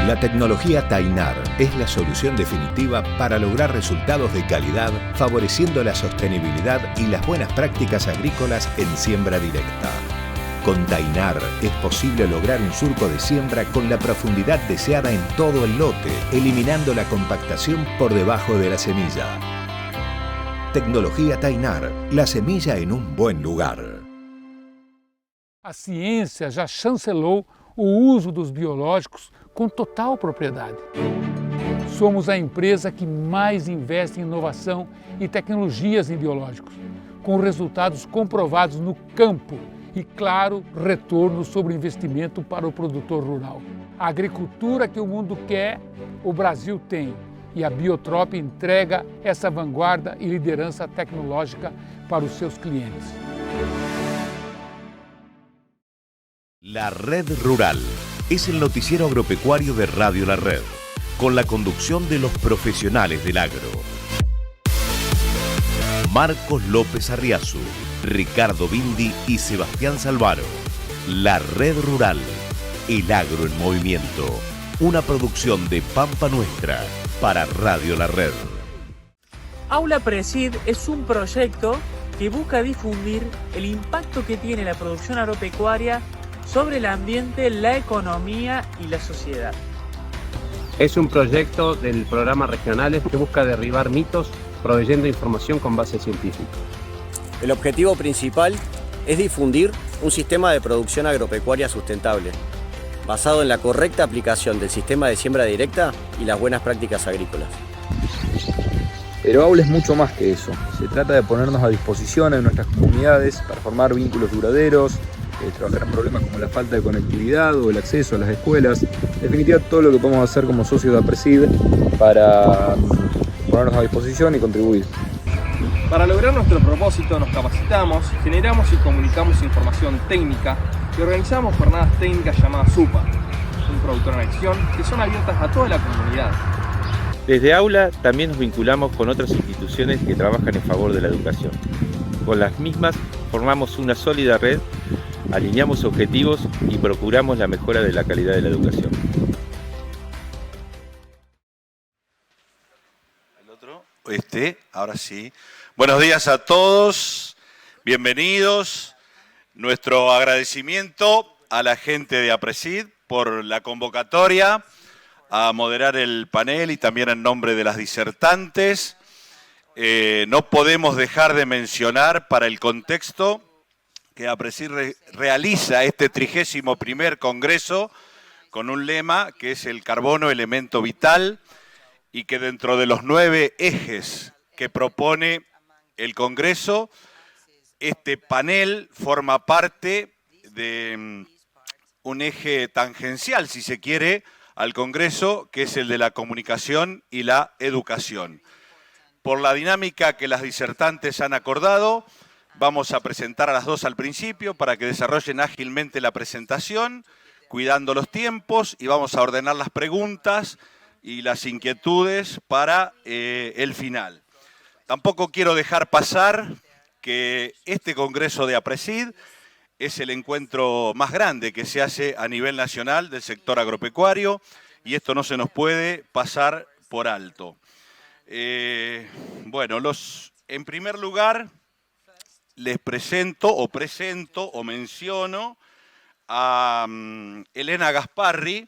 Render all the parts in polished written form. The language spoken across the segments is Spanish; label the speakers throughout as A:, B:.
A: La tecnología Tainar es la solución definitiva para lograr resultados de calidad, favoreciendo la sostenibilidad y las buenas prácticas agrícolas en siembra directa. Con Tainar es posible lograr un surco de siembra con la profundidad deseada en todo el lote, eliminando la compactación por debajo de la semilla. Tecnologia Tainar, la semilla en un buen lugar.
B: A ciência já chancelou o uso dos biológicos com total propriedade. Somos a empresa que mais investe em inovação e tecnologias em biológicos, com resultados comprovados no campo e, claro, retorno sobre o investimento para o produtor rural. A agricultura que o mundo quer, o Brasil tem. E a Biotrop entrega essa vanguarda e liderança tecnológica para os seus clientes.
C: La Red Rural es el noticiero agropecuario de Radio La Red, con la conducción de los profesionales del agro. Marcos López Arriazu, Ricardo Bindi y Sebastián Salvaro. La Red Rural, el agro en movimiento. Una producción de Pampa Nuestra para Radio La Red.
D: Aula Presid es un proyecto que busca difundir el impacto que tiene la producción agropecuaria sobre el ambiente, la economía y la sociedad.
E: Es un proyecto del programa Regionales que busca derribar mitos proveyendo información con base científica.
F: El objetivo principal es difundir un sistema de producción agropecuaria sustentable, basado en la correcta aplicación del sistema de siembra directa y las buenas prácticas agrícolas.
G: Pero Aula es mucho más que eso. Se trata de ponernos a disposición en nuestras comunidades para formar vínculos duraderos, trabajar en problemas como la falta de conectividad o el acceso a las escuelas. En definitiva, todo lo que podemos hacer como socios de APRESID para ponernos a disposición y contribuir.
H: Para lograr nuestro propósito nos capacitamos, generamos y comunicamos información técnica y organizamos jornadas técnicas llamadas SUPA, un productor en acción, que son abiertas a toda la comunidad.
I: Desde Aula también nos vinculamos con otras instituciones que trabajan en favor de la educación. Con las mismas formamos una sólida red, alineamos objetivos y procuramos la mejora de la calidad de la educación.
J: Ahora sí. Buenos días a todos, bienvenidos. Nuestro agradecimiento a la gente de APRESID por la convocatoria a moderar el panel y también en nombre de las disertantes. No podemos dejar de mencionar para el contexto que APRESID realiza este 31º Congreso con un lema que es el carbono elemento vital y que dentro de los 9 ejes que propone el Congreso, este panel forma parte de un eje tangencial, si se quiere, al Congreso, que es el de la comunicación y la educación. Por la dinámica que las disertantes han acordado, vamos a presentar a las 2 al principio para que desarrollen ágilmente la presentación, cuidando los tiempos, y vamos a ordenar las preguntas y las inquietudes para el final. Tampoco quiero dejar pasar que este Congreso de APRESID es el encuentro más grande que se hace a nivel nacional del sector agropecuario y esto no se nos puede pasar por alto. En primer lugar, les presento o menciono a Elena Gasparri,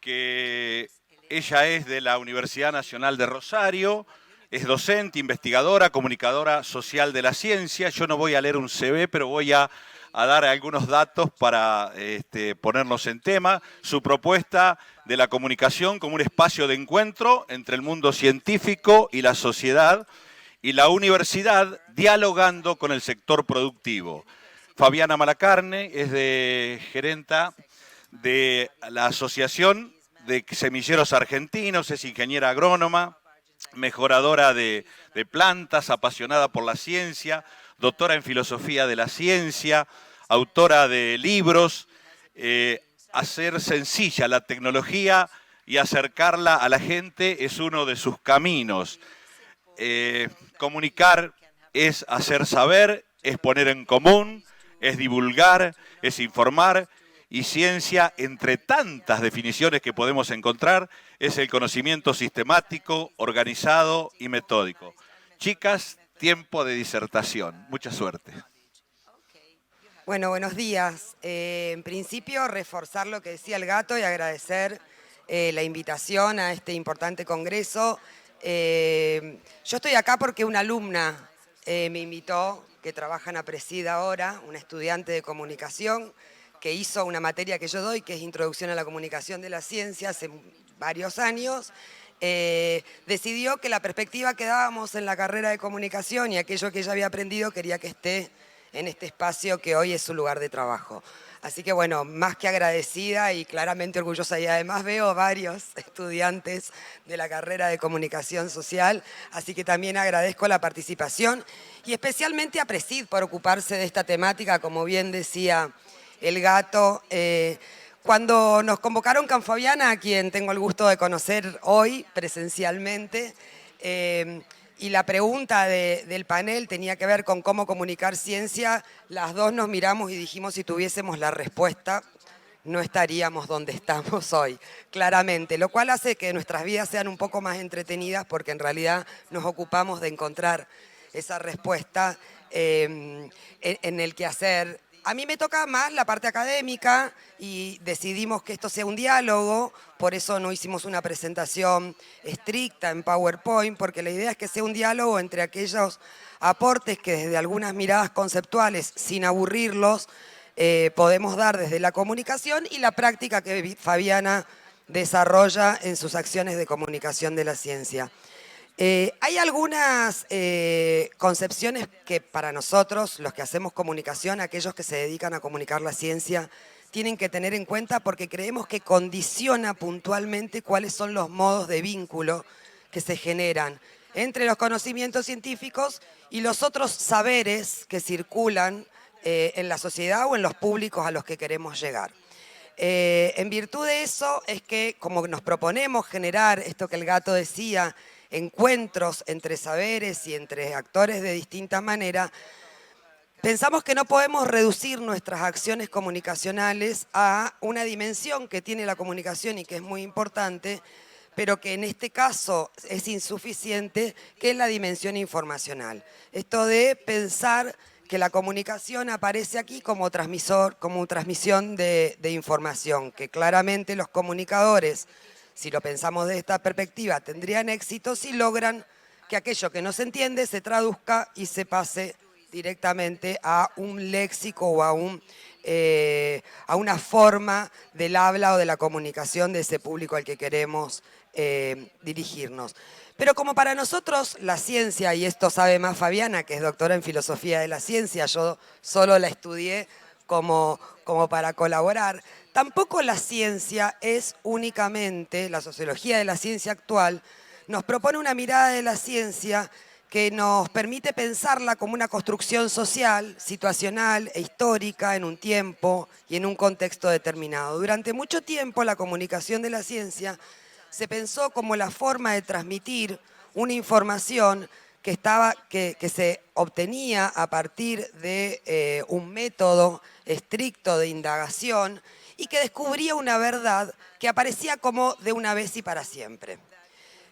J: que ella es de la Universidad Nacional de Rosario, es docente, investigadora, comunicadora social de la ciencia. Yo no voy a leer un CV, pero voy a dar algunos datos para ponernos en tema. Su propuesta de la comunicación como un espacio de encuentro entre el mundo científico y la sociedad y la universidad dialogando con el sector productivo. Fabiana Malacarne es gerenta de la Asociación de Semilleros Argentinos, es ingeniera agrónoma, mejoradora de plantas, apasionada por la ciencia, doctora en filosofía de la ciencia, autora de libros. Hacer sencilla la tecnología y acercarla a la gente es uno de sus caminos. Comunicar es hacer saber, es poner en común, es divulgar, es informar y ciencia, entre tantas definiciones que podemos encontrar, es el conocimiento sistemático, organizado y metódico. Chicas, tiempo de disertación. Mucha suerte.
K: Bueno, buenos días. En principio, reforzar lo que decía el gato y agradecer la invitación a este importante congreso. Yo estoy acá porque una alumna me invitó, que trabaja en APRESID ahora, una estudiante de comunicación, que hizo una materia que yo doy, que es Introducción a la Comunicación de la Ciencia, hace varios años. Decidió que la perspectiva que dábamos en la carrera de comunicación y aquello que ella había aprendido quería que esté en este espacio que hoy es su lugar de trabajo. Así que bueno, más que agradecida y claramente orgullosa, y además veo varios estudiantes de la carrera de comunicación social, así que también agradezco la participación y especialmente a APRESID por ocuparse de esta temática, como bien decía el gato. Cuando nos convocaron Canfabiana, a quien tengo el gusto de conocer hoy presencialmente, y la pregunta del panel tenía que ver con cómo comunicar ciencia, las dos nos miramos y dijimos, si tuviésemos la respuesta, no estaríamos donde estamos hoy, claramente, lo cual hace que nuestras vidas sean un poco más entretenidas porque en realidad nos ocupamos de encontrar esa respuesta en el quehacer. A mí me toca más la parte académica y decidimos que esto sea un diálogo, por eso no hicimos una presentación estricta en PowerPoint, porque la idea es que sea un diálogo entre aquellos aportes que desde algunas miradas conceptuales, sin aburrirlos, podemos dar desde la comunicación y la práctica que Fabiana desarrolla en sus acciones de comunicación de la ciencia. Hay algunas concepciones que para nosotros, los que hacemos comunicación, aquellos que se dedican a comunicar la ciencia, tienen que tener en cuenta porque creemos que condiciona puntualmente cuáles son los modos de vínculo que se generan entre los conocimientos científicos y los otros saberes que circulan en la sociedad o en los públicos a los que queremos llegar. En virtud de eso es que, como nos proponemos generar esto que el gato decía, encuentros entre saberes y entre actores de distinta manera, pensamos que no podemos reducir nuestras acciones comunicacionales a una dimensión que tiene la comunicación y que es muy importante, pero que en este caso es insuficiente, que es la dimensión informacional. Esto de pensar que la comunicación aparece aquí como transmisión de información, que claramente los comunicadores, si lo pensamos de esta perspectiva, tendrían éxito si logran que aquello que no se entiende se traduzca y se pase directamente a un léxico o a una forma del habla o de la comunicación de ese público al que queremos dirigirnos. Pero como para nosotros la ciencia, y esto sabe más Fabiana, que es doctora en filosofía de la ciencia, yo solo la estudié como para colaborar, tampoco la ciencia es únicamente, la sociología de la ciencia actual, nos propone una mirada de la ciencia que nos permite pensarla como una construcción social, situacional e histórica en un tiempo y en un contexto determinado. Durante mucho tiempo la comunicación de la ciencia se pensó como la forma de transmitir una información que se obtenía a partir de un método estricto de indagación y que descubría una verdad que aparecía como de una vez y para siempre.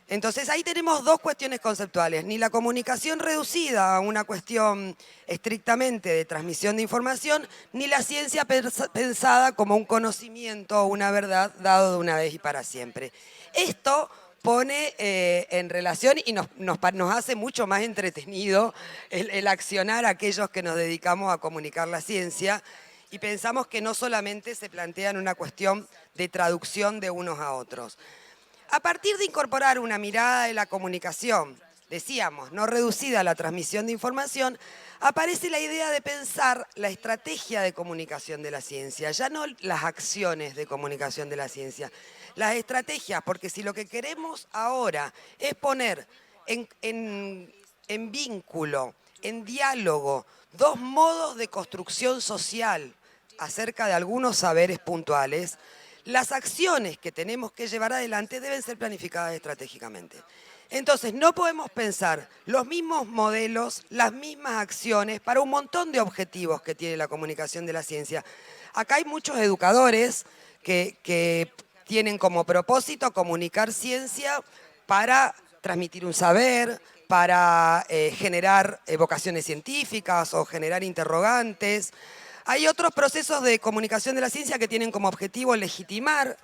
K: Entonces ahí tenemos dos cuestiones conceptuales, ni la comunicación reducida a una cuestión estrictamente de transmisión de información, ni la ciencia pensada como un conocimiento o una verdad dado de una vez y para siempre. Esto pone en relación y nos hace mucho más entretenido el accionar a aquellos que nos dedicamos a comunicar la ciencia y pensamos que no solamente se plantea en una cuestión de traducción de unos a otros. A partir de incorporar una mirada de la comunicación, decíamos, no reducida a la transmisión de información, aparece la idea de pensar la estrategia de comunicación de la ciencia, ya no las acciones de comunicación de la ciencia, las estrategias, porque si lo que queremos ahora es poner en vínculo, en diálogo, dos modos de construcción social acerca de algunos saberes puntuales, las acciones que tenemos que llevar adelante deben ser planificadas estratégicamente. Entonces, no podemos pensar los mismos modelos, las mismas acciones para un montón de objetivos que tiene la comunicación de la ciencia. Acá hay muchos educadores que tienen como propósito comunicar ciencia para transmitir un saber, para generar vocaciones científicas o generar interrogantes. Hay otros procesos de comunicación de la ciencia que tienen como objetivo legitimar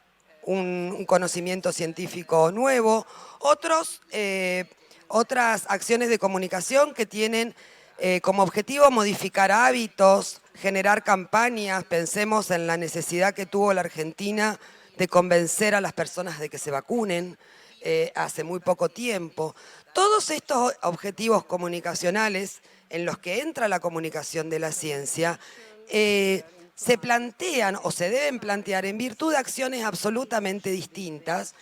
K: un conocimiento científico nuevo, otras acciones de comunicación que tienen como objetivo modificar hábitos, generar campañas. Pensemos en la necesidad que tuvo la Argentina de convencer a las personas de que se vacunen hace muy poco tiempo. Todos estos objetivos comunicacionales en los que entra la comunicación de la ciencia se plantean o se deben plantear en virtud de acciones absolutamente distintas,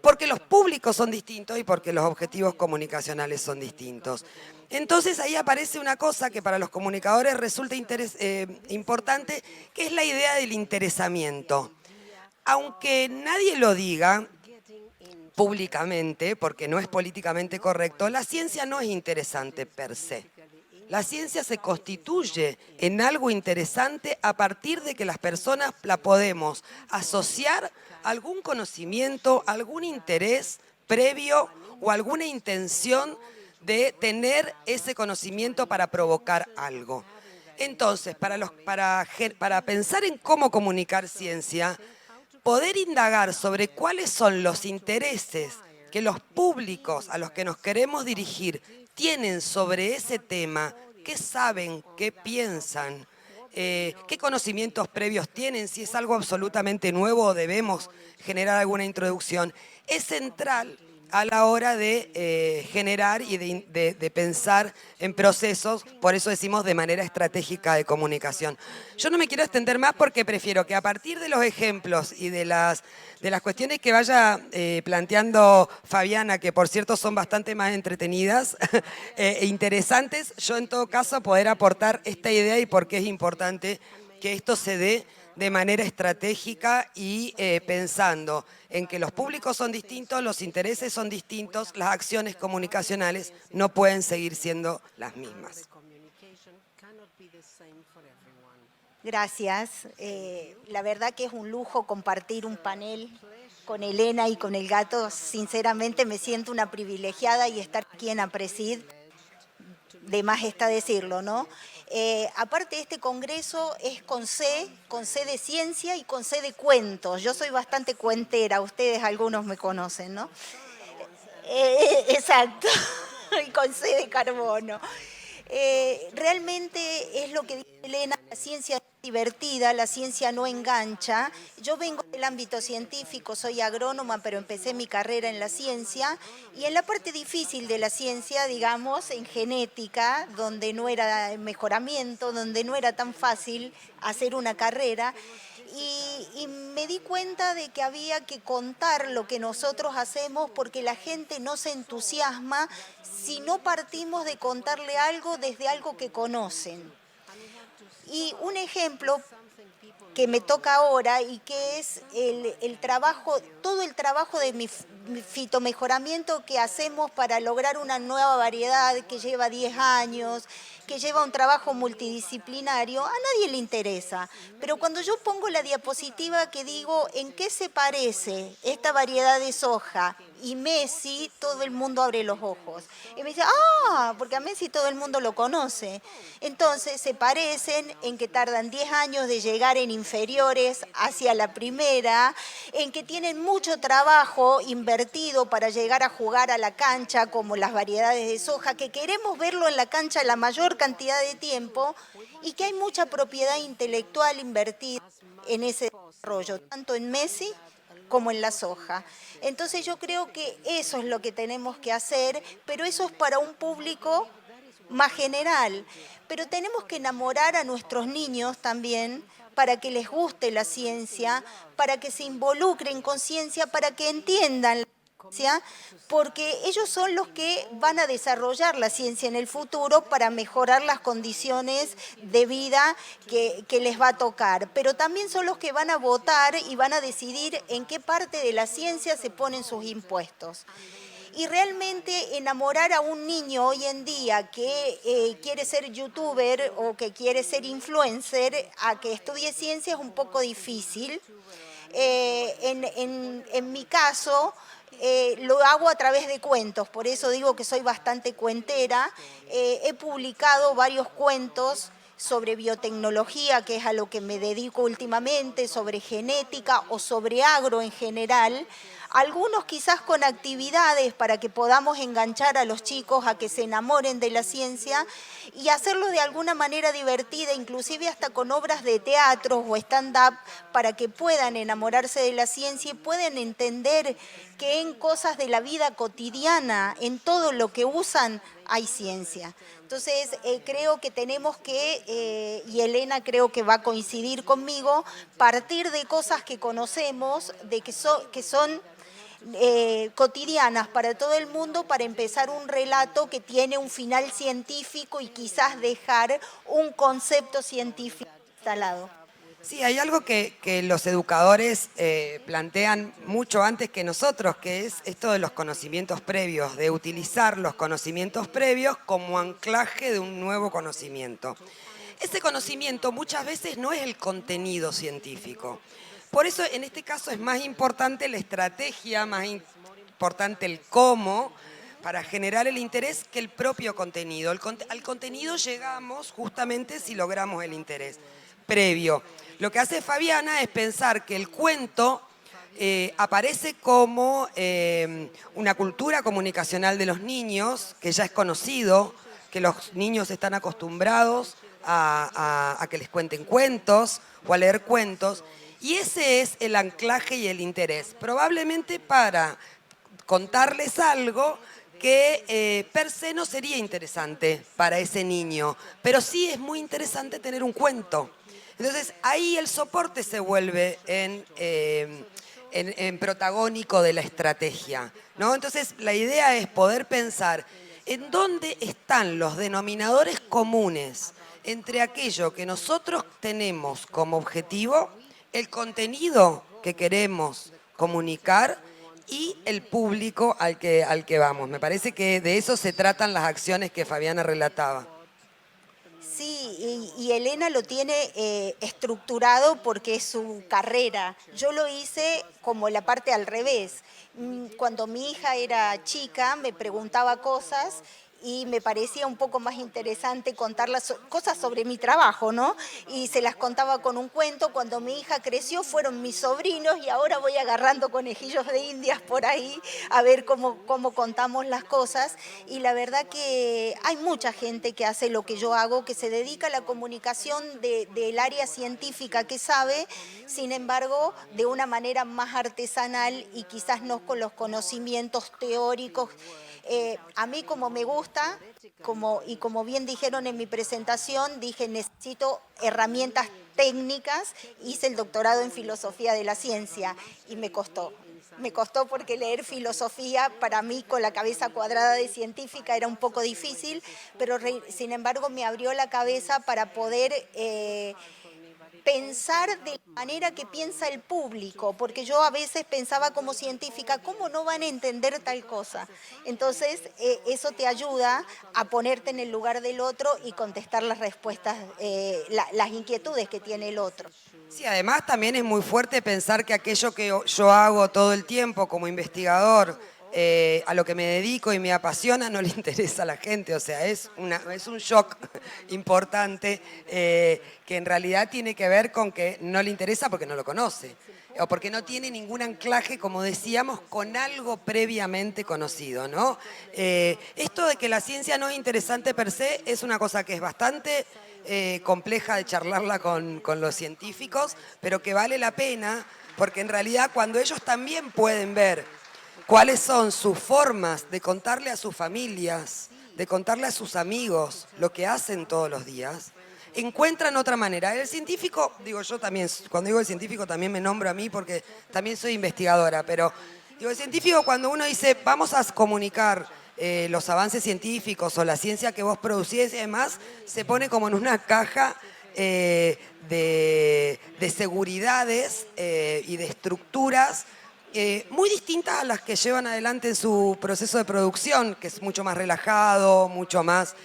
K: porque los públicos son distintos y porque los objetivos comunicacionales son distintos. Entonces ahí aparece una cosa que para los comunicadores resulta importante, que es la idea del interesamiento. Aunque nadie lo diga públicamente, porque no es políticamente correcto, la ciencia no es interesante per se. La ciencia se constituye en algo interesante a partir de que las personas la podemos asociar a algún conocimiento, algún interés previo o alguna intención de tener ese conocimiento para provocar algo. Entonces, para pensar en cómo comunicar ciencia, poder indagar sobre cuáles son los intereses que los públicos a los que nos queremos dirigir tienen sobre ese tema, qué saben, qué piensan, qué conocimientos previos tienen, si es algo absolutamente nuevo o debemos generar alguna introducción, es central a la hora de generar y de pensar en procesos, por eso decimos de manera estratégica de comunicación. Yo no me quiero extender más porque prefiero que a partir de los ejemplos y de las cuestiones que vaya planteando Fabiana, que por cierto son bastante más entretenidas e interesantes, yo en todo caso poder aportar esta idea y por qué es importante que esto se dé de manera estratégica y pensando en que los públicos son distintos, los intereses son distintos, las acciones comunicacionales no pueden seguir siendo las mismas.
L: Gracias. La verdad que es un lujo compartir un panel con Elena y con el gato. Sinceramente me siento una privilegiada y estar aquí en APRESID, de más está decirlo, ¿no? Aparte este congreso es con C de ciencia y con C de cuentos. Yo soy bastante cuentera, ustedes algunos me conocen, ¿no? Exacto, y con C de carbono. Realmente es lo que dice Elena, la ciencia es divertida, la ciencia no engancha. Yo vengo del ámbito científico, soy agrónoma, pero empecé mi carrera en la ciencia y en la parte difícil de la ciencia, digamos, en genética, donde no era mejoramiento, donde no era tan fácil hacer una carrera. Y me di cuenta de que había que contar lo que nosotros hacemos porque la gente no se entusiasma si no partimos de contarle algo desde algo que conocen. Y un ejemplo que me toca ahora y que es el trabajo, todo el trabajo de mi fitomejoramiento que hacemos para lograr una nueva variedad que lleva 10 años, que lleva un trabajo multidisciplinario, a nadie le interesa. Pero cuando yo pongo la diapositiva que digo en qué se parece esta variedad de soja y Messi, todo el mundo abre los ojos. Y me dice, porque a Messi todo el mundo lo conoce. Entonces se parecen en que tardan 10 años de llegar en inferiores hacia la primera, en que tienen mucho trabajo invertido para llegar a jugar a la cancha, como las variedades de soja, que queremos verlo en la cancha la mayor cantidad de tiempo y que hay mucha propiedad intelectual invertida en ese desarrollo, tanto en Messi como en la soja. Entonces yo creo que eso es lo que tenemos que hacer, pero eso es para un público más general. Pero tenemos que enamorar a nuestros niños también para que les guste la ciencia, para que se involucren con ciencia, para que entiendan la ciencia, porque ellos son los que van a desarrollar la ciencia en el futuro para mejorar las condiciones de vida que les va a tocar. Pero también son los que van a votar y van a decidir en qué parte de la ciencia se ponen sus impuestos. Y realmente enamorar a un niño hoy en día que quiere ser youtuber o que quiere ser influencer a que estudie ciencia es un poco difícil. En mi caso, lo hago a través de cuentos, por eso digo que soy bastante cuentera. He publicado varios cuentos sobre biotecnología, que es a lo que me dedico últimamente, sobre genética o sobre agro en general. Algunos quizás con actividades para que podamos enganchar a los chicos a que se enamoren de la ciencia y hacerlo de alguna manera divertida, inclusive hasta con obras de teatro o stand-up, para que puedan enamorarse de la ciencia y puedan entender que en cosas de la vida cotidiana, en todo lo que usan, hay ciencia. Entonces, creo que tenemos que, y Elena creo que va a coincidir conmigo, partir de cosas que conocemos, de que son cotidianas para todo el mundo, para empezar un relato que tiene un final científico y quizás dejar un concepto científico instalado.
K: Sí, hay algo que los educadores plantean mucho antes que nosotros, que es esto de los conocimientos previos, de utilizar los conocimientos previos como anclaje de un nuevo conocimiento. Ese conocimiento muchas veces no es el contenido científico. Por eso en este caso es más importante la estrategia, más importante el cómo, para generar el interés que el propio contenido. Al contenido llegamos justamente si logramos el interés previo. Lo que hace Fabiana es pensar que el cuento aparece como una cultura comunicacional de los niños, que ya es conocido, que los niños están acostumbrados a que les cuenten cuentos o a leer cuentos, y ese es el anclaje y el interés, probablemente para contarles algo que per se no sería interesante para ese niño, pero sí es muy interesante tener un cuento. Entonces ahí el soporte se vuelve en protagónico de la estrategia, ¿no? Entonces la idea es poder pensar en dónde están los denominadores comunes entre aquello que nosotros tenemos como objetivo, el contenido que queremos comunicar y el público al que vamos. Me parece que de eso se tratan las acciones que Fabiana relataba.
L: Sí, y Elena lo tiene estructurado porque es su carrera. Yo lo hice como la parte al revés. Cuando mi hija era chica me preguntaba cosas y me parecía un poco más interesante contar las cosas sobre mi trabajo, ¿no? Y se las contaba con un cuento. Cuando mi hija creció fueron mis sobrinos y ahora voy agarrando conejillos de indias por ahí a ver cómo contamos las cosas. Y la verdad que hay mucha gente que hace lo que yo hago, que se dedica a la comunicación del área científica que sabe, sin embargo, de una manera más artesanal y quizás no con los conocimientos teóricos. A mí como me gusta, como bien dijeron en mi presentación, dije necesito herramientas técnicas, hice el doctorado en filosofía de la ciencia y me costó porque leer filosofía para mí con la cabeza cuadrada de científica era un poco difícil, pero sin embargo me abrió la cabeza para poder pensar de la manera que piensa el público, porque yo a veces pensaba como científica, ¿cómo no van a entender tal cosa? Entonces, eso te ayuda a ponerte en el lugar del otro y contestar las respuestas, las inquietudes que tiene el otro.
K: Sí, además también es muy fuerte pensar que aquello que yo hago todo el tiempo como investigador, a lo que me dedico y me apasiona, no le interesa a la gente. O sea, es un shock importante que en realidad tiene que ver con que no le interesa porque no lo conoce o porque no tiene ningún anclaje, como decíamos, con algo previamente conocido, ¿no? Esto de que la ciencia no es interesante per se es una cosa que es bastante compleja de charlarla con los científicos, pero que vale la pena porque en realidad cuando ellos también pueden ver cuáles son sus formas de contarle a sus familias, de contarle a sus amigos lo que hacen todos los días, encuentran otra manera. El científico, digo yo también, cuando digo el científico también me nombro a mí porque también soy investigadora, pero digo el científico cuando uno dice vamos a comunicar los avances científicos o la ciencia que vos producís y demás, se pone como en una caja de seguridades y de estructuras muy distintas a las que llevan adelante en su proceso de producción, que es mucho más relajado, mucho más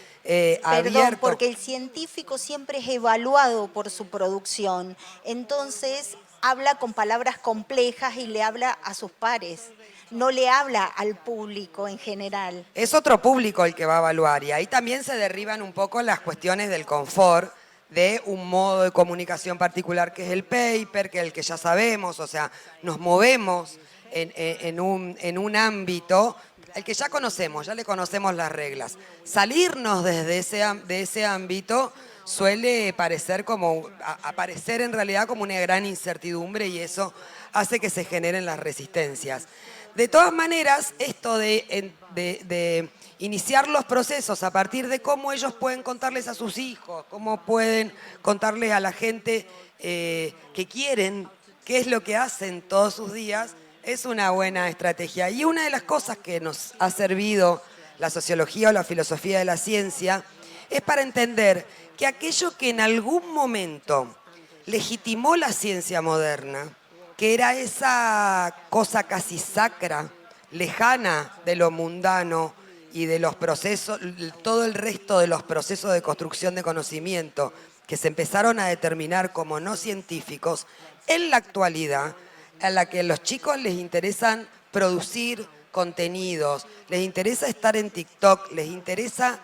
K: abierto.
L: Perdón, porque el científico siempre es evaluado por su producción, entonces habla con palabras complejas y le habla a sus pares, no le habla al público en general.
K: Es otro público el que va a evaluar, y ahí también se derriban un poco las cuestiones del confort, de un modo de comunicación particular que es el paper, que es el que ya sabemos, o sea, nos movemos en un ámbito al que ya conocemos, ya le conocemos las reglas. Salirnos de ese ámbito suele aparecer en realidad como una gran incertidumbre, y eso hace que se generen las resistencias. De todas maneras, esto de iniciar los procesos a partir de cómo ellos pueden contarles a sus hijos, cómo pueden contarles a la gente que quieren, qué es lo que hacen todos sus días, es una buena estrategia. Y una de las cosas que nos ha servido la sociología o la filosofía de la ciencia es para entender que aquello que en algún momento legitimó la ciencia moderna, que era esa cosa casi sacra, lejana de lo mundano y de los procesos, todo el resto de los procesos de construcción de conocimiento que se empezaron a determinar como no científicos, en la actualidad, a la que a los chicos les interesan producir contenidos, les interesa estar en TikTok, les interesa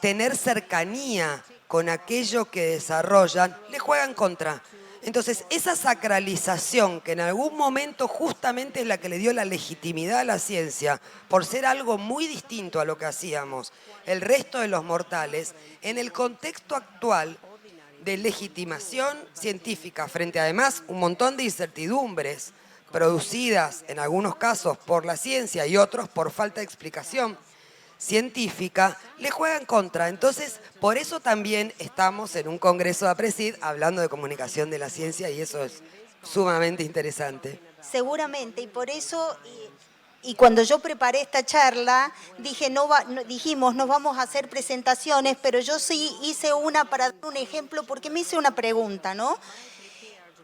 K: tener cercanía con aquello que desarrollan, les juegan contra. Entonces, esa sacralización que en algún momento justamente es la que le dio la legitimidad a la ciencia, por ser algo muy distinto a lo que hacíamos el resto de los mortales, en el contexto actual de legitimación científica, frente a además un montón de incertidumbres producidas en algunos casos por la ciencia y otros por falta de explicación científica, le juegan contra. Entonces, por eso también estamos en un congreso de APRESID hablando de comunicación de la ciencia, y eso es sumamente interesante.
L: Seguramente, y por eso, y cuando yo preparé esta charla, dijimos, no vamos a hacer presentaciones, pero yo sí hice una para dar un ejemplo, porque me hice una pregunta, ¿no?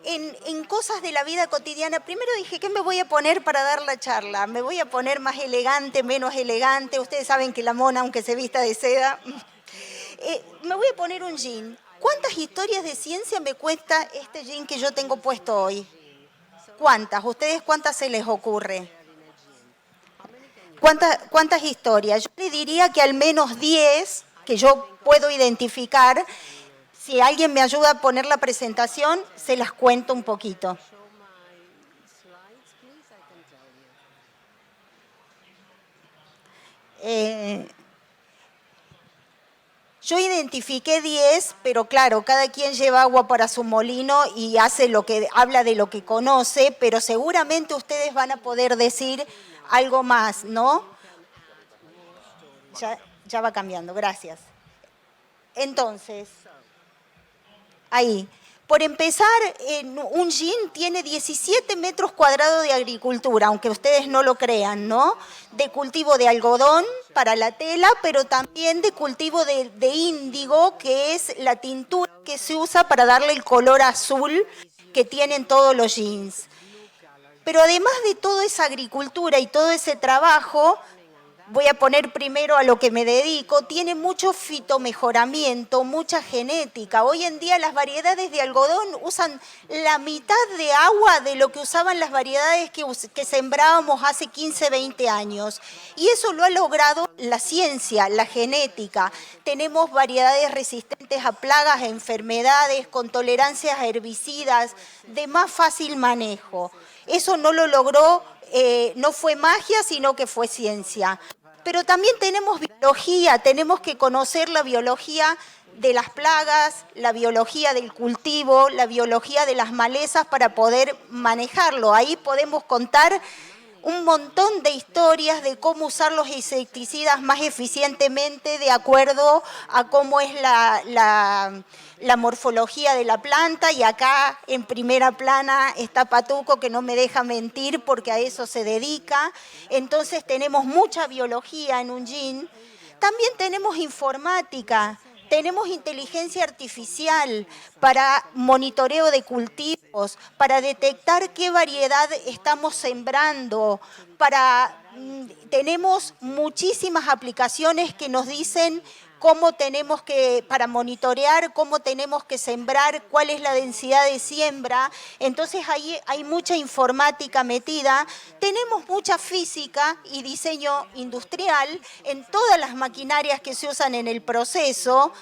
L: En cosas de la vida cotidiana, primero dije, ¿qué me voy a poner para dar la charla? ¿Me voy a poner más elegante, menos elegante? Ustedes saben que la mona, aunque se vista de seda, me voy a poner un jean. ¿Cuántas historias de ciencia me cuesta este jean que yo tengo puesto hoy? ¿Cuántas? ¿Ustedes cuántas se les ocurre? ¿Cuántas historias? Yo le diría que al menos 10 que yo puedo identificar. Si alguien me ayuda a poner la presentación, se las cuento un poquito. Yo identifiqué 10, pero claro, cada quien lleva agua para su molino y habla de lo que conoce, pero seguramente ustedes van a poder decir algo más, ¿no? Ya va cambiando, gracias. Entonces, ahí. Por empezar, un jean tiene 17 metros cuadrados de agricultura, aunque ustedes no lo crean, ¿no? De cultivo de algodón para la tela, pero también de cultivo de índigo, que es la tintura que se usa para darle el color azul que tienen todos los jeans. Pero además de toda esa agricultura y todo ese trabajo, voy a poner primero a lo que me dedico, tiene mucho fitomejoramiento, mucha genética. Hoy en día las variedades de algodón usan la mitad de agua de lo que usaban las variedades que sembrábamos hace 15, 20 años. Y eso lo ha logrado la ciencia, la genética. Tenemos variedades resistentes a plagas, a enfermedades, con tolerancias a herbicidas, de más fácil manejo. Eso no lo logró, no fue magia, sino que fue ciencia. Pero también tenemos biología, tenemos que conocer la biología de las plagas, la biología del cultivo, la biología de las malezas para poder manejarlo. Ahí podemos contar un montón de historias de cómo usar los insecticidas más eficientemente de acuerdo a cómo es la morfología de la planta, y acá en primera plana está Patuco, que no me deja mentir porque a eso se dedica. Entonces tenemos mucha biología en un jean. También tenemos informática. Tenemos inteligencia artificial para monitoreo de cultivos, para detectar qué variedad estamos sembrando, tenemos muchísimas aplicaciones que nos dicen cómo tenemos que, para monitorear, cómo tenemos que sembrar, cuál es la densidad de siembra. Entonces ahí hay mucha informática metida. Tenemos mucha física y diseño industrial en todas las maquinarias que se usan en el proceso.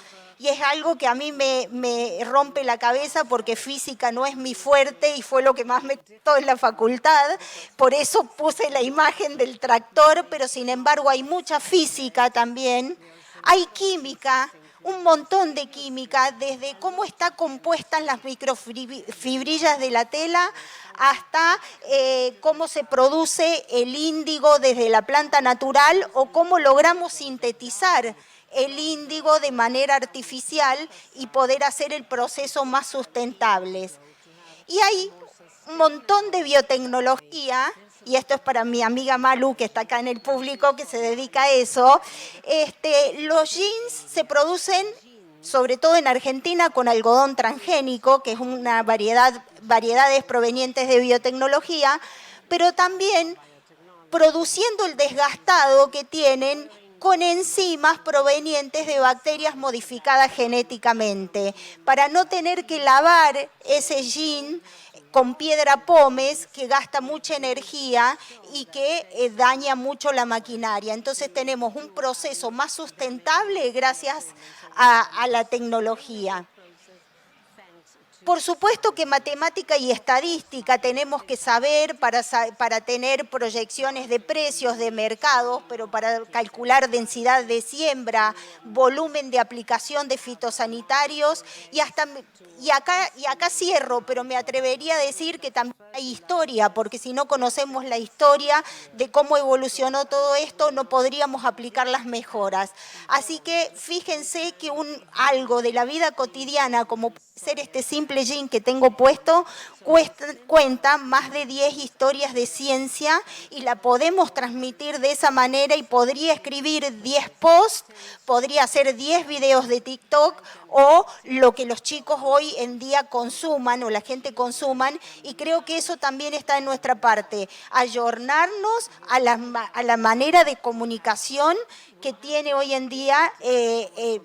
L: Y es algo que a mí me rompe la cabeza porque física no es mi fuerte y fue lo que más me costó en la facultad. Por eso puse la imagen del tractor, pero sin embargo hay mucha física también. Hay química, un montón de química, desde cómo está compuestas las microfibrillas de la tela hasta cómo se produce el índigo desde la planta natural o cómo logramos sintetizar el índigo de manera artificial y poder hacer el proceso más sustentable. Y hay un montón de biotecnología, y esto es para mi amiga Malu, que está acá en el público, que se dedica a eso. Los jeans se producen, sobre todo en Argentina, con algodón transgénico, que es una variedades provenientes de biotecnología, pero también produciendo el desgastado que tienen con enzimas provenientes de bacterias modificadas genéticamente, para no tener que lavar ese jean con piedra pómez que gasta mucha energía y que daña mucho la maquinaria. Entonces tenemos un proceso más sustentable gracias a la tecnología. Por supuesto que matemática y estadística tenemos que saber para tener proyecciones de precios de mercados, pero para calcular densidad de siembra, volumen de aplicación de fitosanitarios y acá cierro, pero me atrevería a decir que también hay historia, porque si no conocemos la historia de cómo evolucionó todo esto, no podríamos aplicar las mejoras. Así que fíjense que algo de la vida cotidiana, como puede ser este simple jean que tengo puesto, cuenta más de 10 historias de ciencia y la podemos transmitir de esa manera y podría escribir 10 posts, podría hacer 10 videos de TikTok o lo que los chicos hoy en día consuman o la gente consuman, y creo que eso también está en nuestra parte, ayornarnos a la manera de comunicación que tiene hoy en día el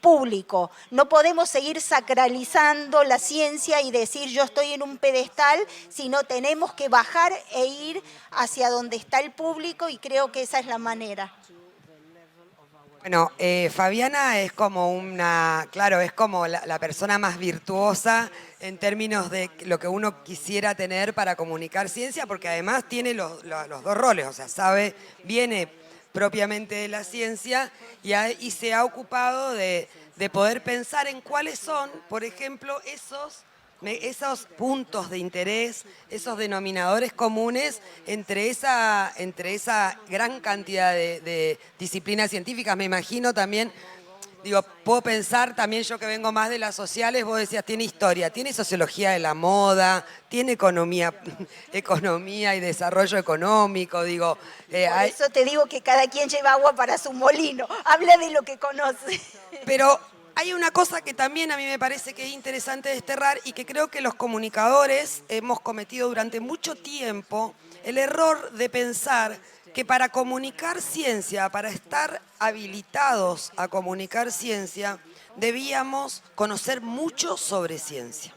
L: público. No podemos seguir sacralizando la ciencia y decir yo estoy en un pedestal, sino tenemos que bajar e ir hacia donde está el público, y creo que esa es la manera.
K: Bueno, Fabiana es como es como la persona más virtuosa en términos de lo que uno quisiera tener para comunicar ciencia, porque además tiene los dos roles, o sea, viene propiamente de la ciencia y se ha ocupado de poder pensar en cuáles son, por ejemplo, esos puntos de interés, esos denominadores comunes entre esa gran cantidad de disciplinas científicas. Me imagino también, puedo pensar también, yo que vengo más de las sociales, vos decías, tiene historia, tiene sociología de la moda, tiene economía y desarrollo económico,
L: Por eso te digo que cada quien lleva agua para su molino, habla de lo que conoce.
K: Pero hay una cosa que también a mí me parece que es interesante desterrar y que creo que los comunicadores hemos cometido durante mucho tiempo, el error de pensar que para comunicar ciencia, para estar habilitados a comunicar ciencia, debíamos conocer mucho sobre ciencia.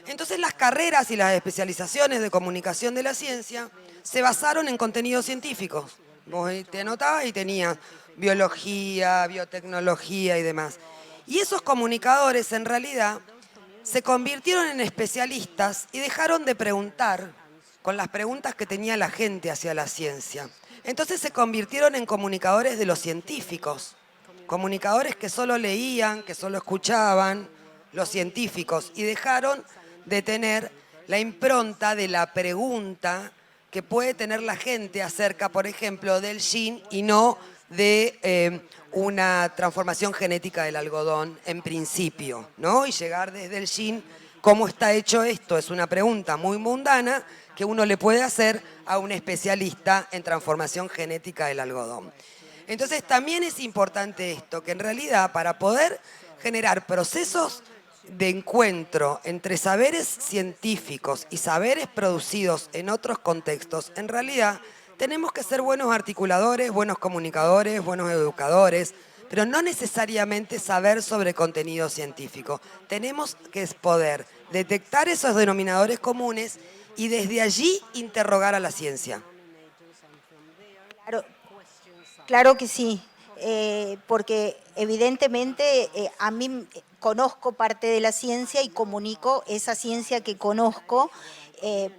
K: Entonces las carreras y las especializaciones de comunicación de la ciencia se basaron en contenidos científicos. Vos te anotabas y tenías biología, biotecnología y demás. Y esos comunicadores en realidad se convirtieron en especialistas y dejaron de preguntar con las preguntas que tenía la gente hacia la ciencia. Entonces se convirtieron en comunicadores de los científicos, comunicadores que solo leían, que solo escuchaban, los científicos, y dejaron de tener la impronta de la pregunta que puede tener la gente acerca, por ejemplo, del jean y no de una transformación genética del algodón en principio, ¿no? Y llegar desde el jean, ¿cómo está hecho esto? Es una pregunta muy mundana que uno le puede hacer a un especialista en transformación genética del algodón. Entonces también es importante esto, que en realidad para poder generar procesos de encuentro entre saberes científicos y saberes producidos en otros contextos, en realidad tenemos que ser buenos articuladores, buenos comunicadores, buenos educadores, pero no necesariamente saber sobre contenido científico. Tenemos que poder detectar esos denominadores comunes y desde allí interrogar a la ciencia.
L: Claro que sí, porque evidentemente a mí conozco parte de la ciencia y comunico esa ciencia que conozco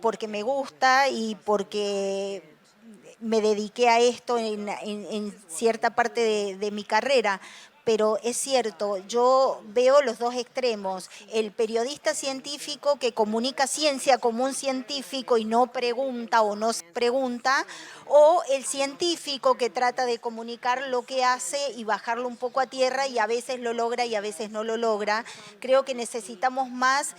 L: porque me gusta y porque me dediqué a esto en cierta parte de mi carrera. Pero es cierto, yo veo los dos extremos. El periodista científico que comunica ciencia como un científico y no pregunta o no se pregunta, o el científico que trata de comunicar lo que hace y bajarlo un poco a tierra y a veces lo logra y a veces no lo logra. Creo que necesitamos más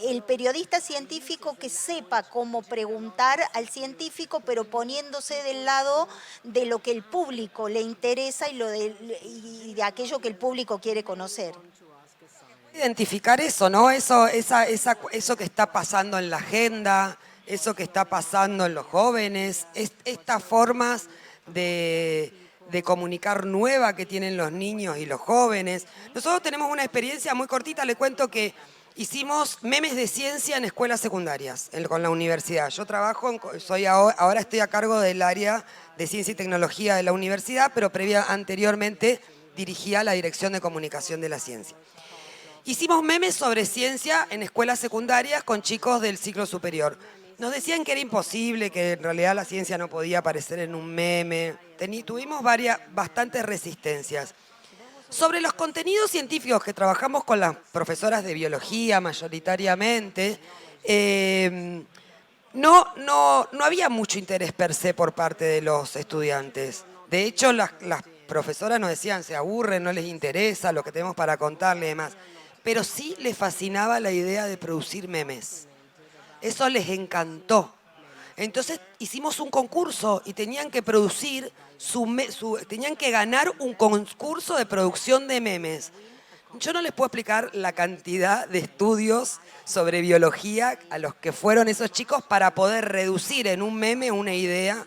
L: el periodista científico que sepa cómo preguntar al científico, pero poniéndose del lado de lo que el público le interesa y de aquello que el público quiere conocer.
K: Identificar eso, ¿no? Eso que está pasando en la agenda, eso que está pasando en los jóvenes, estas formas de comunicar nueva que tienen los niños y los jóvenes. Nosotros tenemos una experiencia muy cortita, le cuento que hicimos memes de ciencia en escuelas secundarias con la universidad. Yo trabajo, ahora estoy a cargo del área de ciencia y tecnología de la universidad, pero anteriormente dirigía la Dirección de Comunicación de la Ciencia. Hicimos memes sobre ciencia en escuelas secundarias con chicos del ciclo superior. Nos decían que era imposible, que en realidad la ciencia no podía aparecer en un meme. Tuvimos bastantes resistencias. Sobre los contenidos científicos que trabajamos con las profesoras de biología mayoritariamente, no había mucho interés per se por parte de los estudiantes. De hecho, las profesoras nos decían, se aburren, no les interesa lo que tenemos para contarles y demás. Pero sí les fascinaba la idea de producir memes. Eso les encantó. Entonces hicimos un concurso y tenían que producir, tenían que ganar un concurso de producción de memes. Yo no les puedo explicar la cantidad de estudios sobre biología a los que fueron esos chicos para poder reducir en un meme una idea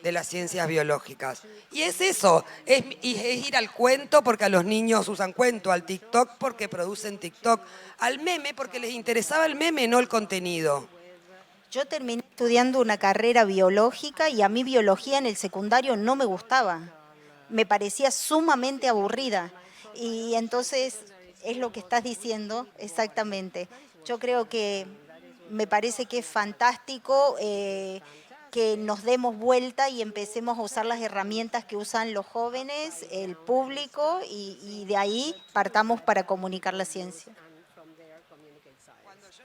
K: de las ciencias biológicas. Y es eso, es ir al cuento porque a los niños usan cuento, al TikTok porque producen TikTok, al meme porque les interesaba el meme, no el contenido.
L: Yo terminé estudiando una carrera biológica y a mí biología en el secundario no me gustaba. Me parecía sumamente aburrida. Y entonces es lo que estás diciendo exactamente. Yo creo que me parece que es fantástico que nos demos vuelta y empecemos a usar las herramientas que usan los jóvenes, el público, y de ahí partamos para comunicar la ciencia.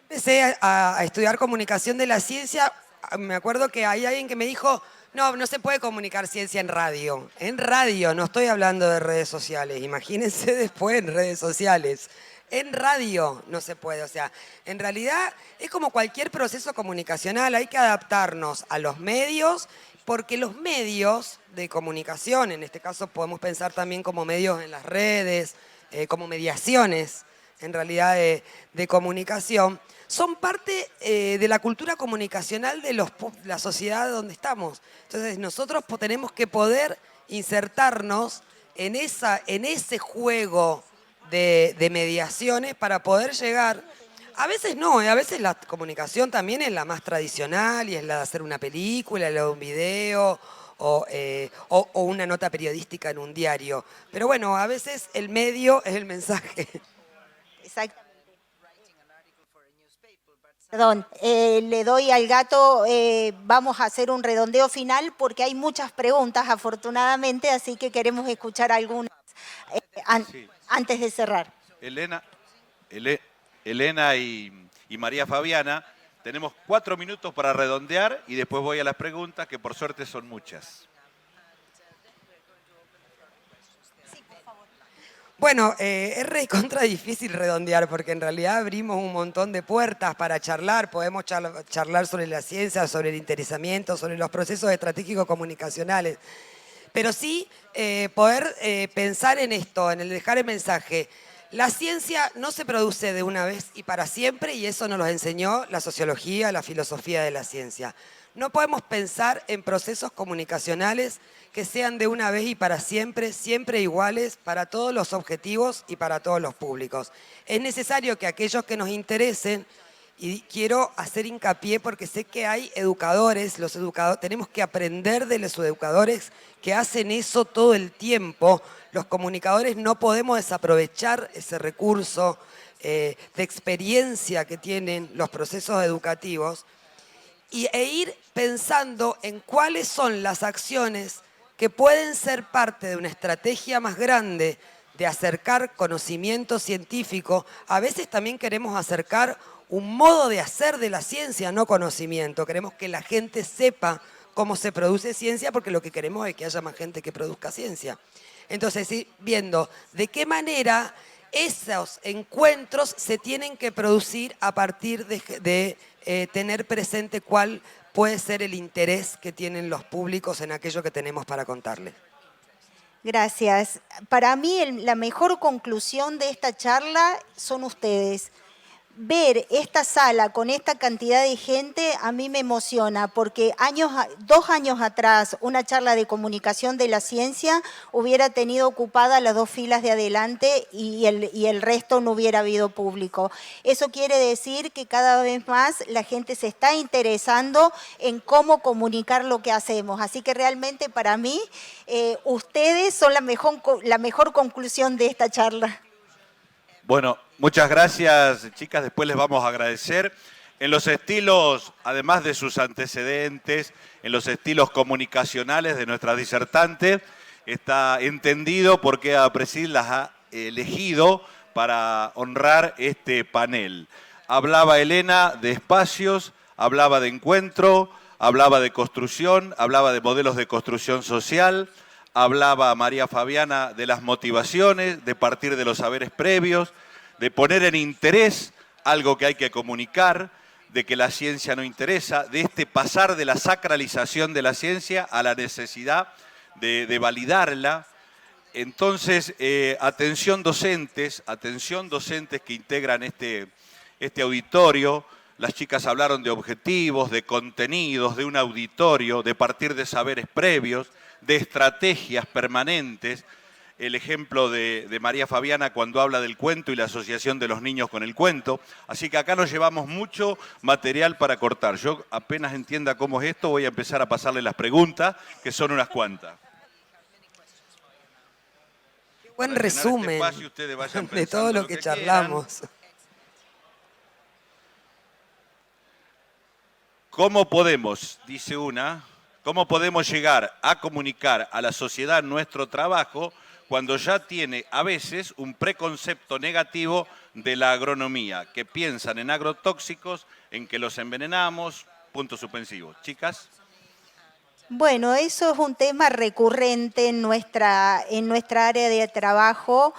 K: Empecé a estudiar comunicación de la ciencia, me acuerdo que hay alguien que me dijo, no se puede comunicar ciencia en radio. En radio, no estoy hablando de redes sociales, imagínense después en redes sociales. En radio no se puede, o sea, en realidad es como cualquier proceso comunicacional, hay que adaptarnos a los medios, porque los medios de comunicación, en este caso podemos pensar también como medios en las redes, como mediaciones en realidad de comunicación, son parte de la cultura comunicacional de la sociedad donde estamos. Entonces nosotros tenemos que poder insertarnos en ese juego de mediaciones para poder llegar. A veces no, a veces la comunicación también es la más tradicional y es la de hacer una película, la de un video o una nota periodística en un diario. Pero bueno, a veces el medio es el mensaje.
L: Exacto. Perdón, le doy al gato, vamos a hacer un redondeo final porque hay muchas preguntas afortunadamente, así que queremos escuchar algunas antes de cerrar.
J: Elena y María Fabiana, tenemos 4 minutos para redondear y después voy a las preguntas, que por suerte son muchas.
K: Bueno, es recontra difícil redondear porque en realidad abrimos un montón de puertas para charlar. Podemos charlar sobre la ciencia, sobre el interesamiento, sobre los procesos estratégicos comunicacionales. Pero sí poder pensar en esto, en el dejar el mensaje. La ciencia no se produce de una vez y para siempre, y eso nos lo enseñó la sociología, la filosofía de la ciencia. No podemos pensar en procesos comunicacionales que sean de una vez y para siempre, siempre iguales para todos los objetivos y para todos los públicos. Es necesario que aquellos que nos interesen, y quiero hacer hincapié porque sé que hay educadores, los educadores, tenemos que aprender de los educadores que hacen eso todo el tiempo. Los comunicadores no podemos desaprovechar ese recurso de experiencia que tienen los procesos educativos e ir pensando en cuáles son las acciones que pueden ser parte de una estrategia más grande de acercar conocimiento científico. A veces también queremos acercar un modo de hacer de la ciencia, no conocimiento. Queremos que la gente sepa cómo se produce ciencia porque lo que queremos es que haya más gente que produzca ciencia. Entonces, viendo de qué manera esos encuentros se tienen que producir a partir de tener presente cuál puede ser el interés que tienen los públicos en aquello que tenemos para contarles.
L: Gracias. Para mí la mejor conclusión de esta charla son ustedes. Ver esta sala con esta cantidad de gente a mí me emociona porque 2 años atrás una charla de comunicación de la ciencia hubiera tenido ocupadas las 2 filas de adelante y el resto no hubiera habido público. Eso quiere decir que cada vez más la gente se está interesando en cómo comunicar lo que hacemos. Así que realmente para mí ustedes son la mejor conclusión de esta charla.
J: Bueno, muchas gracias, chicas. Después les vamos a agradecer. En los estilos, además de sus antecedentes, en los estilos comunicacionales de nuestra disertante, está entendido por qué APRESID las ha elegido para honrar este panel. Hablaba Elena de espacios, hablaba de encuentro, hablaba de construcción, hablaba de modelos de construcción social. Hablaba María Fabiana de las motivaciones, de partir de los saberes previos, de poner en interés algo que hay que comunicar, de que la ciencia no interesa, de este pasar de la sacralización de la ciencia a la necesidad de validarla. Entonces, atención docentes que integran este auditorio. Las chicas hablaron de objetivos, de contenidos, de un auditorio, de partir de saberes previos, de estrategias permanentes. El ejemplo de María Fabiana cuando habla del cuento y la asociación de los niños con el cuento. Así que acá nos llevamos mucho material para cortar. Yo apenas entienda cómo es esto, voy a empezar a pasarle las preguntas, que son unas cuantas.
K: Buen resumen de todo lo que charlamos.
J: ¿Cómo podemos, dice una, cómo podemos llegar a comunicar a la sociedad nuestro trabajo cuando ya tiene a veces un preconcepto negativo de la agronomía, que piensan en agrotóxicos, en que los envenenamos, puntos suspensivos? Chicas.
L: Bueno, eso es un tema recurrente en nuestra área de trabajo,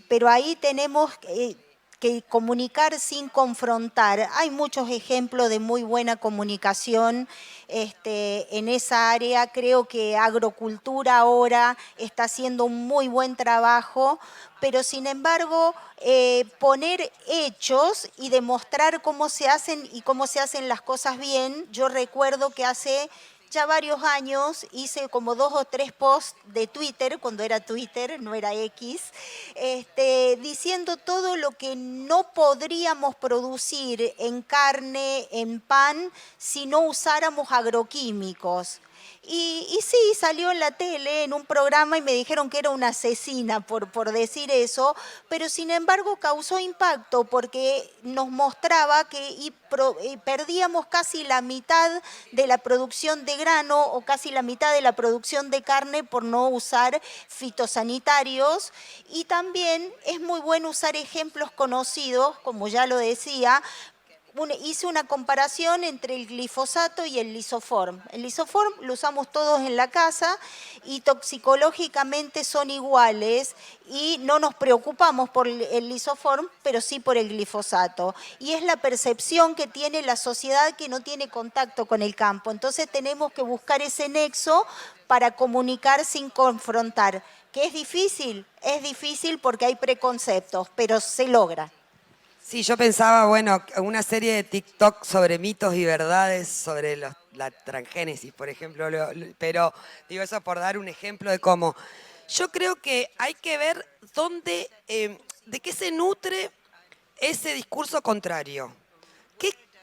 L: pero ahí tenemos que comunicar sin confrontar. Hay muchos ejemplos de muy buena comunicación en esa área. Creo que Agrocultura ahora está haciendo un muy buen trabajo, pero sin embargo poner hechos y demostrar cómo se hacen y cómo se hacen las cosas bien. Yo recuerdo que hace ya varios años hice como 2 o 3 posts de Twitter, cuando era Twitter, no era X, diciendo todo lo que no podríamos producir en carne, en pan, si no usáramos agroquímicos. Y sí, salió en la tele, en un programa, y me dijeron que era una asesina por decir eso, pero sin embargo causó impacto porque nos mostraba que perdíamos casi la mitad de la producción de grano o casi la mitad de la producción de carne por no usar fitosanitarios. Y también es muy bueno usar ejemplos conocidos, como ya lo decía. hice una comparación entre el glifosato y el lisoform. El lisoform lo usamos todos en la casa y toxicológicamente son iguales y no nos preocupamos por el lisoform, pero sí por el glifosato. Y es la percepción que tiene la sociedad que no tiene contacto con el campo. Entonces tenemos que buscar ese nexo para comunicar sin confrontar. ¿Que es difícil? Es difícil porque hay preconceptos, pero se logra.
K: Sí, yo pensaba, bueno, una serie de TikTok sobre mitos y verdades sobre la transgénesis, por ejemplo, pero digo eso por dar un ejemplo de cómo. Yo creo que hay que ver dónde, de qué se nutre ese discurso contrario.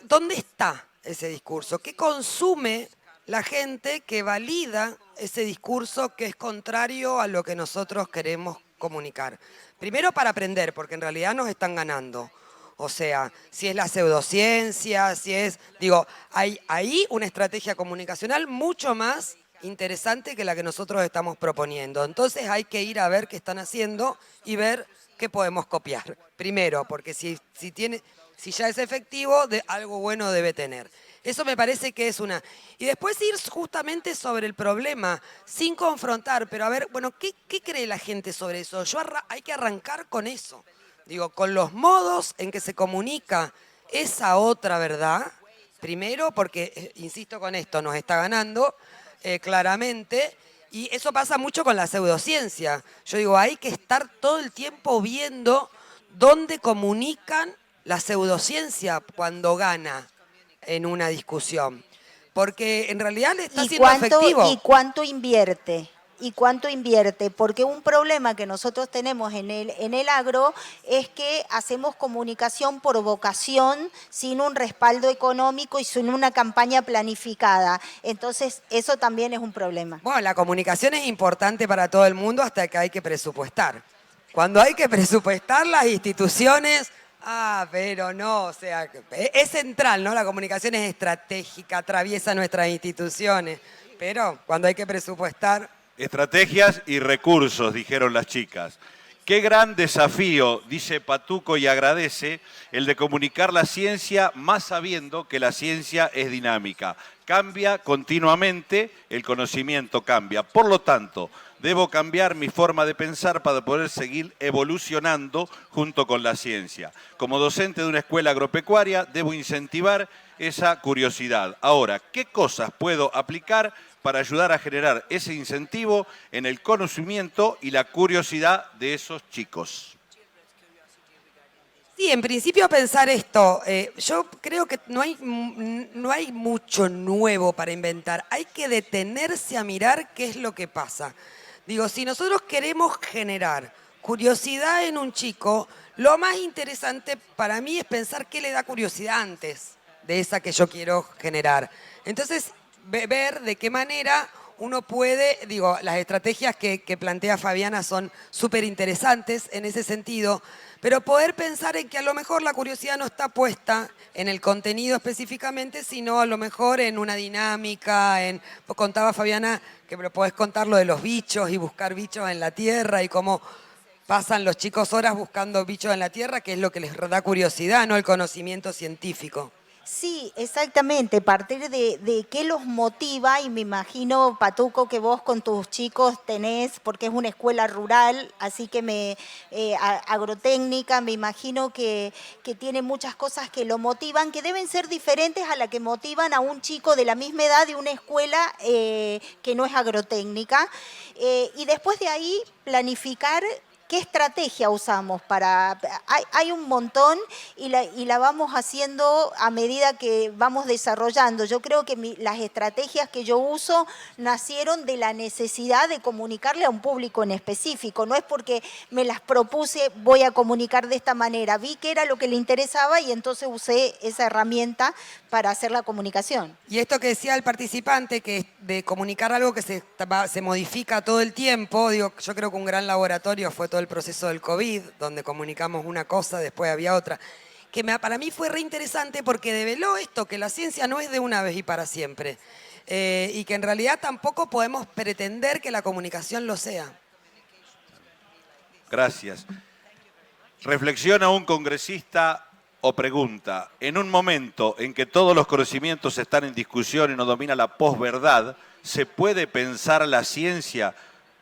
K: ¿Dónde está ese discurso? ¿Qué consume la gente que valida ese discurso que es contrario a lo que nosotros queremos comunicar? Primero para aprender, porque en realidad nos están ganando. O sea, si es la pseudociencia, si es... Digo, hay ahí una estrategia comunicacional mucho más interesante que la que nosotros estamos proponiendo. Entonces hay que ir a ver qué están haciendo y ver qué podemos copiar. Primero, porque si ya es efectivo, algo bueno debe tener. Eso me parece que es una... Y después ir justamente sobre el problema, sin confrontar, pero a ver, bueno, ¿qué cree la gente sobre eso? Hay que arrancar con eso. Digo, con los modos en que se comunica esa otra verdad, primero porque, insisto con esto, nos está ganando claramente, y eso pasa mucho con la pseudociencia. Yo digo, hay que estar todo el tiempo viendo dónde comunican la pseudociencia cuando gana en una discusión, porque en realidad le está siendo efectivo.
L: ¿Y cuánto invierte? ¿Y cuánto invierte? Porque un problema que nosotros tenemos en el agro es que hacemos comunicación por vocación, sin un respaldo económico y sin una campaña planificada. Entonces, eso también es un problema.
K: Bueno, la comunicación es importante para todo el mundo hasta que hay que presupuestar. Cuando hay que presupuestar, las instituciones... pero no, o sea, es central, ¿no? La comunicación es estratégica, atraviesa nuestras instituciones, pero cuando hay que presupuestar...
J: Estrategias y recursos, dijeron las chicas. Qué gran desafío, dice Patuco y agradece, el de comunicar la ciencia más sabiendo que la ciencia es dinámica. Cambia continuamente, el conocimiento cambia. Por lo tanto, debo cambiar mi forma de pensar para poder seguir evolucionando junto con la ciencia. Como docente de una escuela agropecuaria, debo incentivar esa curiosidad. Ahora, ¿qué cosas puedo aplicar para ayudar a generar ese incentivo en el conocimiento y la curiosidad de esos chicos?
K: Sí, en principio pensar esto, yo creo que no hay mucho nuevo para inventar, hay que detenerse a mirar qué es lo que pasa. Digo, si nosotros queremos generar curiosidad en un chico, lo más interesante para mí es pensar qué le da curiosidad antes de esa que yo quiero generar. Entonces, ver de qué manera uno puede, digo, las estrategias que plantea Fabiana son súper interesantes en ese sentido, pero poder pensar en que a lo mejor la curiosidad no está puesta en el contenido específicamente, sino a lo mejor en una dinámica, contaba Fabiana que podés contar lo de los bichos y buscar bichos en la tierra y cómo pasan los chicos horas buscando bichos en la tierra, que es lo que les da curiosidad, no el conocimiento científico.
L: Sí, exactamente, partir de qué los motiva, y me imagino, Patuco, que vos con tus chicos tenés, porque es una escuela rural, así que agrotécnica, me imagino que tiene muchas cosas que lo motivan, que deben ser diferentes a la que motivan a un chico de la misma edad de una escuela que no es agrotécnica, y después de ahí planificar. ¿Qué estrategia usamos? Hay un montón y la vamos haciendo a medida que vamos desarrollando. Yo creo que las estrategias que yo uso nacieron de la necesidad de comunicarle a un público en específico. No es porque me las propuse, voy a comunicar de esta manera. Vi que era lo que le interesaba y entonces usé esa herramienta para hacer la comunicación.
K: Y esto que decía el participante, que es de comunicar algo que se modifica todo el tiempo, digo, yo creo que un gran laboratorio fue todo el proceso del COVID, donde comunicamos una cosa, después había otra, que para mí fue re interesante porque develó esto, que la ciencia no es de una vez y para siempre, y que en realidad tampoco podemos pretender que la comunicación lo sea.
J: Gracias. Reflexiona un congresista o pregunta, en un momento en que todos los conocimientos están en discusión y no domina la posverdad, ¿se puede pensar la ciencia,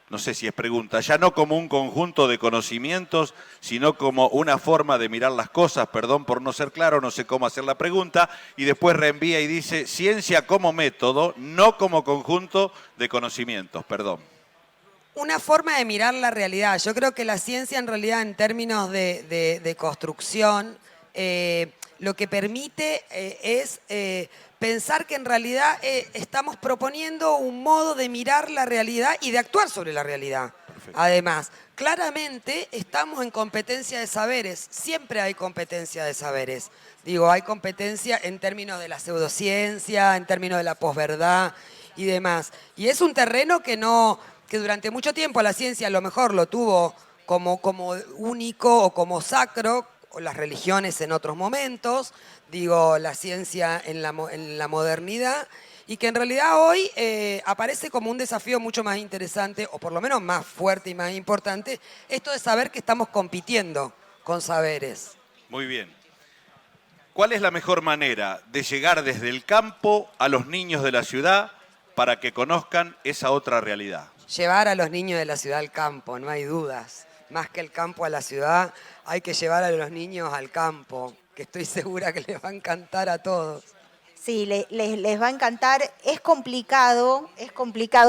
J: no sé si es pregunta, ya no como un conjunto de conocimientos, sino como una forma de mirar las cosas? Perdón por no ser claro, no sé cómo hacer la pregunta, y después reenvía y dice, ciencia como método, no como conjunto de conocimientos, perdón.
K: Una forma de mirar la realidad. Yo creo que la ciencia en realidad en términos de construcción, lo que permite es pensar que en realidad estamos proponiendo un modo de mirar la realidad y de actuar sobre la realidad. Perfecto. Además, claramente estamos en competencia de saberes, siempre hay competencia de saberes. Digo, hay competencia en términos de la pseudociencia, en términos de la posverdad y demás. Y es un terreno que durante mucho tiempo la ciencia a lo mejor lo tuvo como único o como sacro, o las religiones en otros momentos, digo, la ciencia en la modernidad, y que en realidad hoy aparece como un desafío mucho más interesante, o por lo menos más fuerte y más importante, esto de saber que estamos compitiendo con saberes.
J: Muy bien. ¿Cuál es la mejor manera de llegar desde el campo a los niños de la ciudad para que conozcan esa otra realidad?
K: Llevar a los niños de la ciudad al campo, no hay dudas. Más que el campo a la ciudad, hay que llevar a los niños al campo, que estoy segura que les va a encantar a todos.
L: Sí, les va a encantar. Es complicado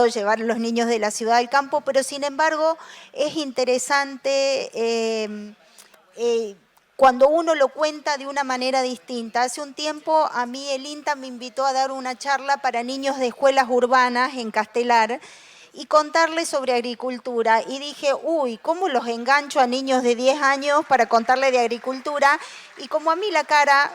L: llevar a los niños de la ciudad al campo, pero sin embargo es interesante cuando uno lo cuenta de una manera distinta. Hace un tiempo a mí el INTA me invitó a dar una charla para niños de escuelas urbanas en Castelar, y contarles sobre agricultura. Y dije, uy, ¿cómo los engancho a niños de 10 años para contarles de agricultura? Y como a mí la cara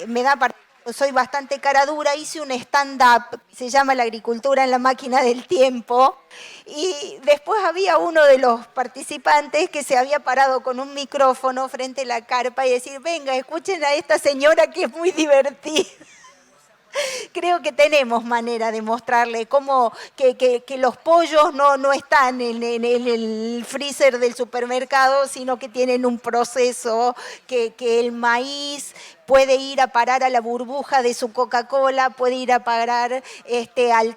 L: me da para... Soy bastante cara dura, hice un stand-up, se llama La agricultura en la máquina del tiempo, y después había uno de los participantes que se había parado con un micrófono frente a la carpa y decir, venga, escuchen a esta señora que es muy divertida. Creo que tenemos manera de mostrarle cómo que los pollos no están en el freezer del supermercado, sino que tienen un proceso, que el maíz puede ir a parar a la burbuja de su Coca-Cola, puede ir a parar al tanque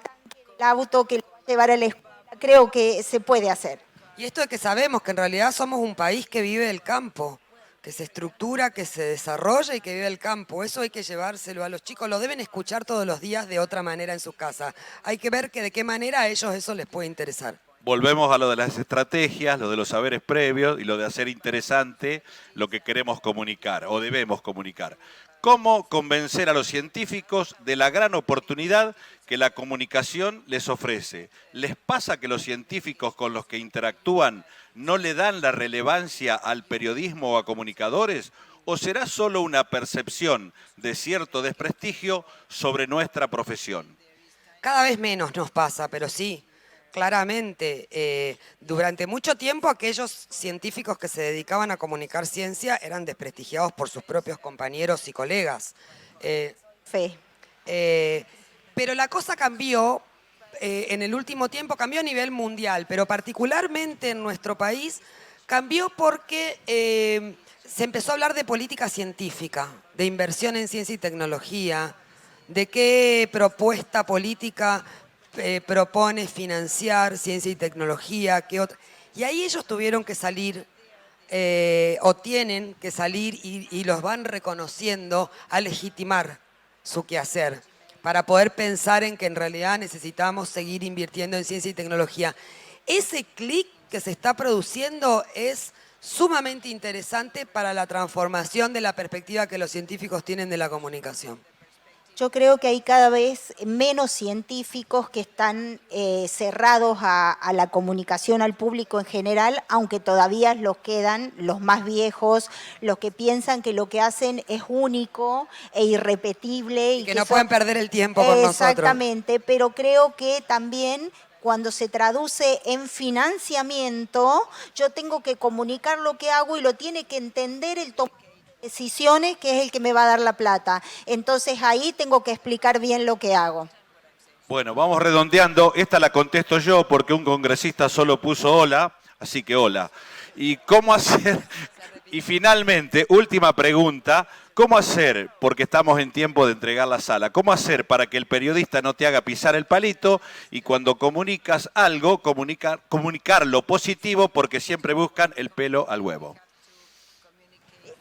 L: del auto que lo va a llevar a la escuela. Creo que se puede hacer.
K: Y esto de que sabemos que en realidad somos un país que vive del campo, que se estructura, que se desarrolla y que vive el campo. Eso hay que llevárselo a los chicos, lo deben escuchar todos los días de otra manera en sus casas. Hay que ver que de qué manera a ellos eso les puede interesar.
J: Volvemos a lo de las estrategias, lo de los saberes previos y lo de hacer interesante lo que queremos comunicar o debemos comunicar. ¿Cómo convencer a los científicos de la gran oportunidad que la comunicación les ofrece? ¿Les pasa que los científicos con los que interactúan no le dan la relevancia al periodismo o a comunicadores? ¿O será solo una percepción de cierto desprestigio sobre nuestra profesión?
K: Cada vez menos nos pasa, pero sí, claramente. Durante mucho tiempo aquellos científicos que se dedicaban a comunicar ciencia eran desprestigiados por sus propios compañeros y colegas. Pero la cosa cambió. En el último tiempo cambió a nivel mundial, pero particularmente en nuestro país cambió porque se empezó a hablar de política científica, de inversión en ciencia y tecnología, de qué propuesta política propone financiar ciencia y tecnología, qué otra. Y ahí ellos tuvieron que salir, o tienen que salir, y los van reconociendo, a legitimar su quehacer, para poder pensar en que en realidad necesitamos seguir invirtiendo en ciencia y tecnología. Ese clic que se está produciendo es sumamente interesante para la transformación de la perspectiva que los científicos tienen de la comunicación.
L: Yo creo que hay cada vez menos científicos que están cerrados a la comunicación al público en general, aunque todavía los quedan, los más viejos, los que piensan que lo que hacen es único e irrepetible.
K: Y que no pueden perder el tiempo con nosotros.
L: Exactamente, pero creo que también cuando se traduce en financiamiento, yo tengo que comunicar lo que hago y lo tiene que entender el decisiones, que es el que me va a dar la plata. Entonces ahí tengo que explicar bien lo que hago.
J: Bueno, vamos redondeando. Esta la contesto yo porque un congresista solo puso hola, así que hola. ¿Y cómo hacer Y finalmente, última pregunta, ¿cómo hacer, porque estamos en tiempo de entregar la sala, cómo hacer para que el periodista no te haga pisar el palito y cuando comunicas algo, comunicar lo positivo porque siempre buscan el pelo al huevo?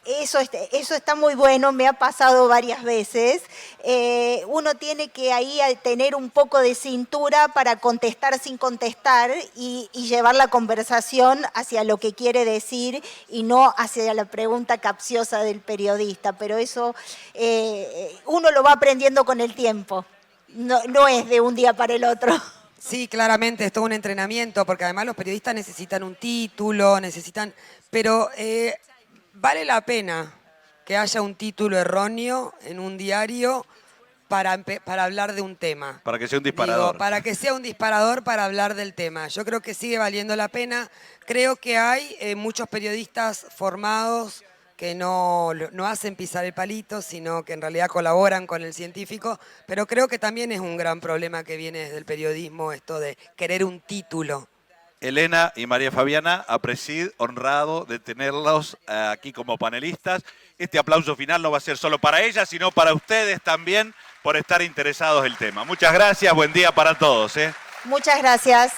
L: Eso está muy bueno, me ha pasado varias veces. Uno tiene que ahí tener un poco de cintura para contestar sin contestar y llevar la conversación hacia lo que quiere decir y no hacia la pregunta capciosa del periodista. Pero eso uno lo va aprendiendo con el tiempo, no es de un día para el otro.
K: Sí, claramente, es todo un entrenamiento, porque además los periodistas necesitan un título, pero vale la pena que haya un título erróneo en un diario para hablar de un tema.
J: Para que sea un disparador.
K: Digo, para que sea un disparador para hablar del tema. Yo creo que sigue valiendo la pena. Creo que hay muchos periodistas formados que no hacen pisar el palito, sino que en realidad colaboran con el científico, pero creo que también es un gran problema que viene desde el periodismo, esto de querer un título.
J: Elena y María Fabiana, APRESID, honrado de tenerlos aquí como panelistas. Este aplauso final no va a ser solo para ellas, sino para ustedes también por estar interesados en el tema. Muchas gracias, buen día para todos.
L: Muchas gracias.